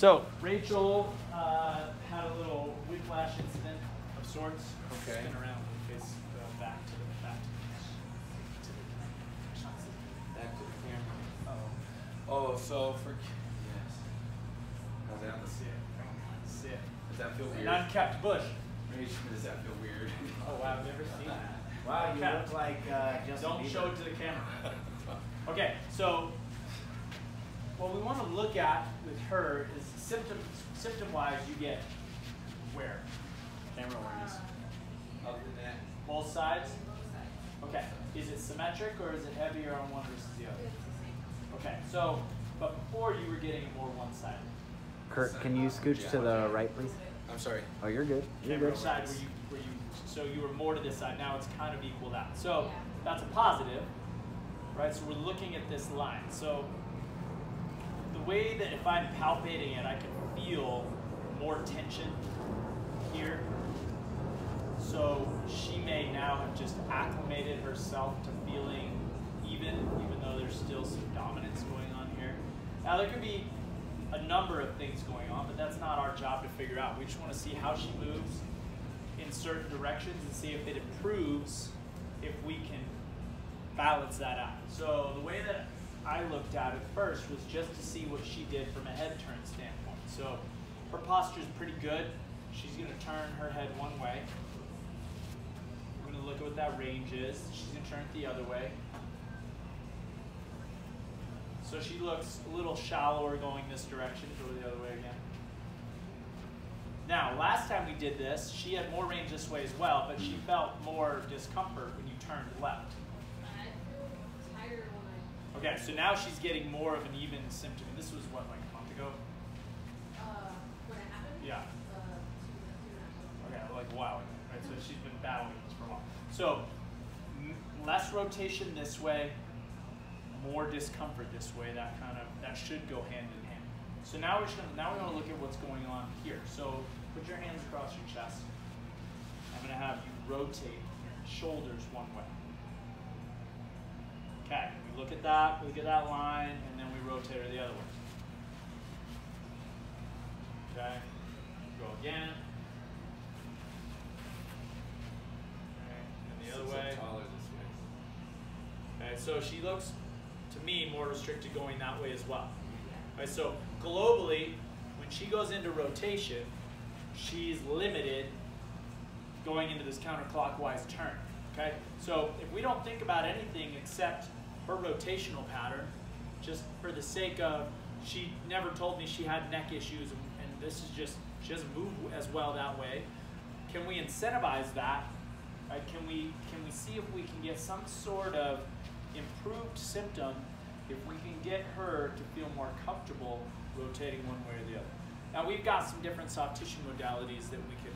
So Rachel had a little whiplash incident of sorts. Okay. Spin around and face back to the camera. Oh, so for yes. How's that? Sit. Does that feel weird? An unkept bush. Does that feel weird? Oh wow, I've never seen that. Wow, you look like Justin Don't Bieber. show it to the camera. Okay, so what we want to look at with her is symptom-wise, you get where? Camera awareness. Up the neck. Both sides? Okay. Is it symmetric or is it heavier on one versus the other? Okay, so, but before you were getting more one-sided. Kurt, can you scooch to the right, please? I'm sorry. Oh, you're good. You're Camera good. side so you were more to this side, now it's kind of equaled out. So that's a positive, right? So we're looking at this line. So the way that if I'm palpating it, I can feel more tension here. So she may now have just acclimated herself to feeling even though there's still some dominance going on here. Now there could be a number of things going on, but that's not our job to figure out. We just want to see how she moves in certain directions and see if it improves, if we can balance that out. So the way that I looked at it first was just to see what she did from a head turn standpoint. So her posture is pretty good. She's going to turn her head one way. We're going to look at what that range is. She's going to turn it the other way. So she looks a little shallower going this direction. Go the other way again. Now, last time we did this, she had more range this way as well, but she felt more discomfort when you turned left. I feel tired when Okay, so now she's getting more of an even symptom. This was what, like a month ago? when it happened? Yeah. 2.5 Okay, like a while ago, right? So she's been battling this for a while. So less rotation this way, more discomfort this way. That should go hand in hand. So now we want to look at what's going on here. So put your hands across your chest. I'm going to have you rotate your shoulders one way. Okay, we look at that line, and then we rotate her the other way. Okay, go again. Okay, and the other way. Taller this way. Okay, so she looks, to me, more restricted going that way as well. Right, so globally, when she goes into rotation, she's limited going into this counterclockwise turn. Okay, so if we don't think about anything except her rotational pattern, just for the sake of, she never told me she had neck issues, and this is just, she doesn't move as well that way. Can we incentivize that? Right? Can we see if we can get some sort of improved symptom if we can get her to feel more comfortable rotating one way or the other. Now we've got some different soft tissue modalities that we can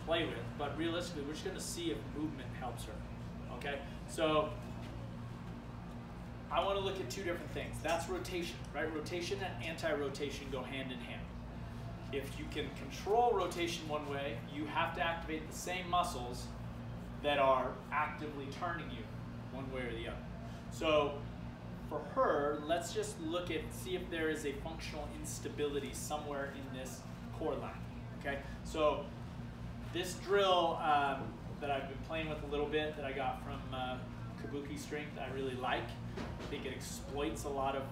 play with, but realistically we're just going to see if movement helps her. Okay, so I want to look at two different things. That's rotation, right? Rotation and anti-rotation go hand in hand. If you can control rotation one way, you have to activate the same muscles that are actively turning you one way or the other. So for her, let's just see if there is a functional instability somewhere in this core line. Okay, so this drill that I've been playing with a little bit that I got from Kabuki Strength, I really like. I think it exploits a lot of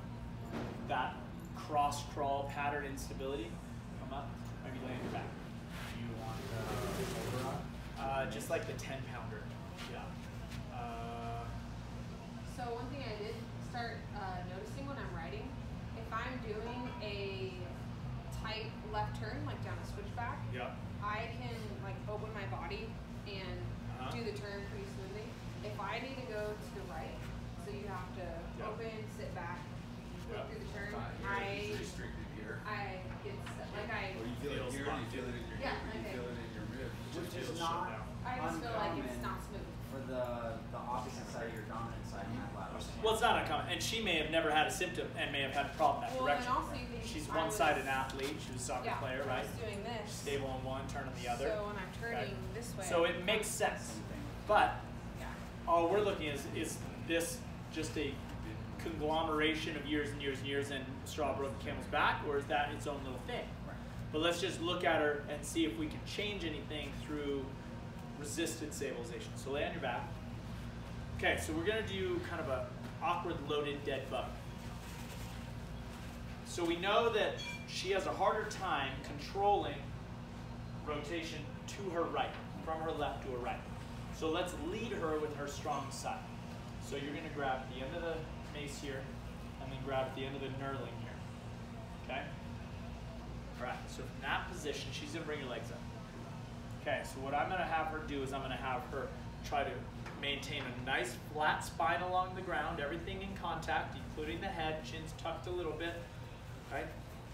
that cross crawl pattern instability. Come up, maybe lay on your back. You want override? Just like the 10-pounder. Yeah. So one thing I did start noticing when I'm riding, if I'm doing a tight left turn, like down a switchback, Yeah. I can like open my body and do the turn pretty smoothly. If I need to go to the right, so you have to open, sit back, go through the turn, It's restricted here. I get stuck. Like Or you feel it here, and you feel it in your hip, or you feel it in your rib. Which Feels is shut not down. I just feel like it's uncommon not smooth. for the opposite side of your dominant side in that lateral stance. Well, it's not uncommon, and she may have never had a symptom and may have had a problem that Well, direction. and also you can, She's I one-sided was- athlete. She was a soccer Yeah, player, I right? was doing this. Stable on one, turn on the other. So when I'm turning this way. So it makes sense. Same thing. But Yeah. all we're looking is this just a conglomeration of years and years and years and straw broke the camel's back, or is that its own little thing? Right. But let's just look at her and see if we can change anything through resisted stabilization. So lay on your back. Okay, so we're gonna do kind of a awkward loaded dead bug. So we know that she has a harder time controlling rotation to her right, from her left to her right. So let's lead her with her strong side. So you're gonna grab the end of the mace here, and then grab the end of the knurling here, okay? All right, so from that position, she's gonna bring her legs up. Okay, so what I'm gonna have her do is I'm gonna have her try to maintain a nice flat spine along the ground, everything in contact, including the head, chin's tucked a little bit, right?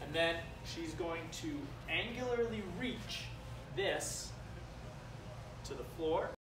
And then she's going to angularly reach this to the floor